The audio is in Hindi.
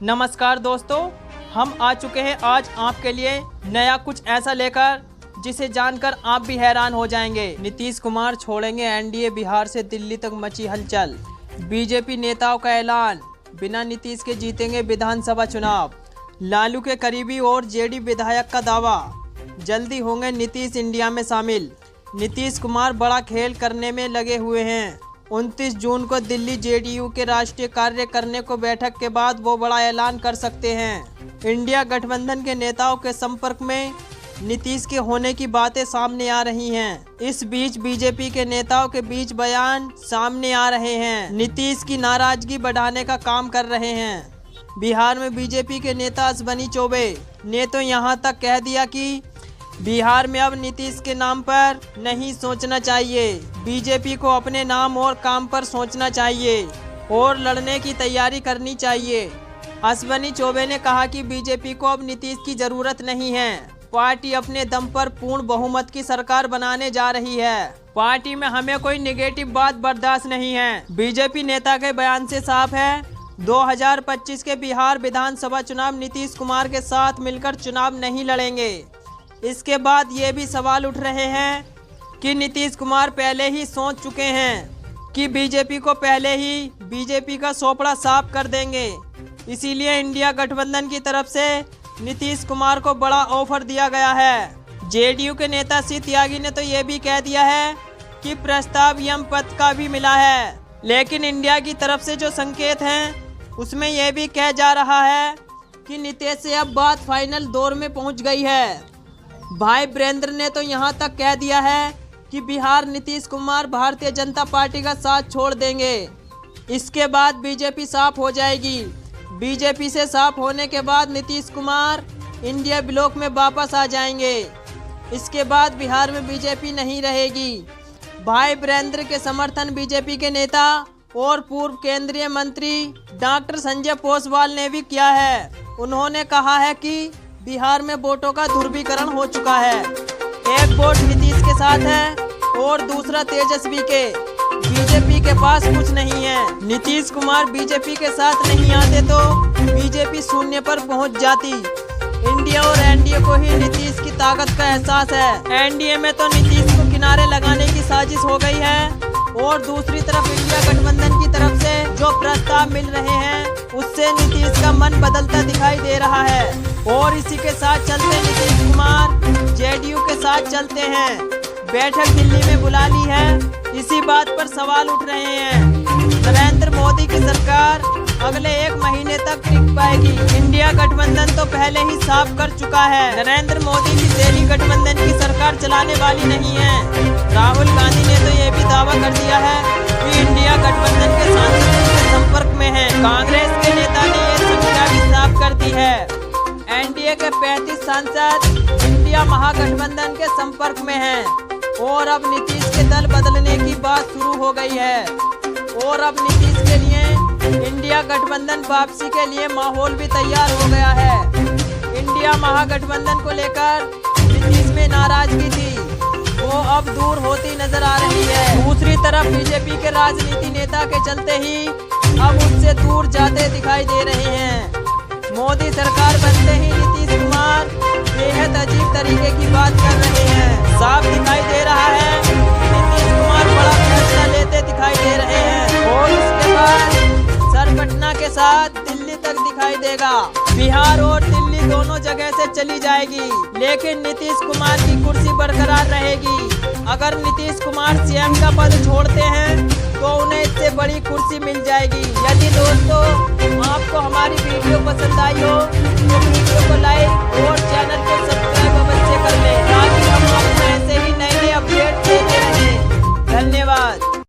नमस्कार दोस्तों, हम आ चुके हैं आज आपके लिए नया कुछ ऐसा लेकर जिसे जानकर आप भी हैरान हो जाएंगे। नीतीश कुमार छोड़ेंगे एनडीए, बिहार से दिल्ली तक मची हलचल। बीजेपी नेताओं का ऐलान, बिना नीतीश के जीतेंगे विधानसभा चुनाव। लालू के करीबी और जेडी विधायक का दावा, जल्दी होंगे नीतीश इंडिया में शामिल। नीतीश कुमार बड़ा खेल करने में लगे हुए हैं। 29 जून को दिल्ली जेडीयू के राष्ट्रीय कार्यकारिणी को बैठक के बाद वो बड़ा ऐलान कर सकते हैं। इंडिया गठबंधन के नेताओं के संपर्क में नीतीश के होने की बातें सामने आ रही हैं। इस बीच बीजेपी के नेताओं के बीच बयान सामने आ रहे हैं, नीतीश की नाराजगी बढ़ाने का काम कर रहे हैं। बिहार में बीजेपी के नेता अश्विनी चौबे ने तो यहाँ तक कह दिया कि बिहार में अब नीतीश के नाम पर नहीं सोचना चाहिए, बीजेपी को अपने नाम और काम पर सोचना चाहिए और लड़ने की तैयारी करनी चाहिए। अश्विनी चौबे ने कहा कि बीजेपी को अब नीतीश की जरूरत नहीं है, पार्टी अपने दम पर पूर्ण बहुमत की सरकार बनाने जा रही है। पार्टी में हमें कोई नेगेटिव बात बर्दाश्त नहीं है। बीजेपी नेता के बयान से साफ है, 2025 के बिहार विधानसभा चुनाव नीतीश कुमार के साथ मिलकर चुनाव नहीं लड़ेंगे। इसके बाद ये भी सवाल उठ रहे हैं कि नीतीश कुमार पहले ही सोच चुके हैं कि बीजेपी को पहले ही बीजेपी का सोपड़ा साफ कर देंगे। इसीलिए इंडिया गठबंधन की तरफ से नीतीश कुमार को बड़ा ऑफर दिया गया है। जेडीयू के नेता सी त्यागी ने तो ये भी कह दिया है कि प्रस्ताव एम पद का भी मिला है, लेकिन इंडिया की तरफ से जो संकेत हैं उसमें यह भी कहा जा रहा है कि नीतीश से अब बात फाइनल दौर में पहुंच गई है। भाई वीरेंद्र ने तो यहां तक कह दिया है कि बिहार नीतीश कुमार भारतीय जनता पार्टी का साथ छोड़ देंगे। इसके बाद बीजेपी साफ हो जाएगी। बीजेपी से साफ होने के बाद नीतीश कुमार इंडिया ब्लॉक में वापस आ जाएंगे। इसके बाद बिहार में बीजेपी नहीं रहेगी। भाई वीरेंद्र के समर्थन बीजेपी के नेता और पूर्व केंद्रीय मंत्री डॉक्टर संजय पोसवाल ने भी किया है। उन्होंने कहा है कि बिहार में वोटों का ध्रुवीकरण हो चुका है। एक वोट नीतीश के साथ है और दूसरा तेजस्वी के। बीजेपी के पास कुछ नहीं है। नीतीश कुमार बीजेपी के साथ नहीं आते तो बीजेपी शून्य पर पहुंच जाती। इंडिया और एनडीए को ही नीतीश की ताकत का एहसास है। एनडीए में तो नीतीश को किनारे लगाने की साजिश हो गई है और दूसरी तरफ इंडिया गठबंधन की तरफ से जो प्रस्ताव मिल रहे हैं उससे नीतीश का मन बदलता दिखाई दे रहा है। और इसी के साथ चलते नीतीश कुमार जेडीयू के साथ चलते हैं। बैठक दिल्ली में बुला ली है। इसी बात पर सवाल उठ रहे हैं, नरेंद्र मोदी की सरकार अगले 1 महीने तक टिक पाएगी। इंडिया गठबंधन तो पहले ही साफ कर चुका है, नरेंद्र मोदी की दिल्ली गठबंधन की सरकार चलाने वाली नहीं है। राहुल गांधी ने तो ये भी दावा कर दिया है कि इंडिया गठबंधन के सांसद के संपर्क में है। कांग्रेस के नेता ने ये संख्या भी साफ कर दी है। एनडीए के 35 सांसद इंडिया महागठबंधन के संपर्क में हैं और अब नीतीश के दल बदलने की बात शुरू हो गई है और अब नीतीश के लिए इंडिया गठबंधन वापसी के लिए माहौल भी तैयार हो गया है। इंडिया महागठबंधन को लेकर नीतीश में नाराजगी थी, वो अब दूर होती नजर आ रही है। दूसरी तरफ बीजेपी के राजनीति नेता के चलते ही अब उससे दूर जाते दिखाई दे रहे हैं। मोदी सरकार बनते ही नीतीश कुमार बेहद अजीब तरीके की बात कर रहे हैं। साफ दिखाई दे रहा है नीतीश कुमार बड़ा फैसला लेते दिखाई दे रहे हैं और उसके बाद सरघटना के साथ दिल्ली तक दिखाई देगा। बिहार और दिल्ली दोनों जगह से चली जाएगी, लेकिन नीतीश कुमार की कुर्सी बरकरार रहेगी। अगर नीतीश कुमार सीएम का पद छोड़ते हैं तो उन्हें इससे बड़ी कुर्सी मिल जाएगी। यदि दोस्तों आपको हमारी वीडियो पसंद आई हो तो वीडियो को लाइक और चैनल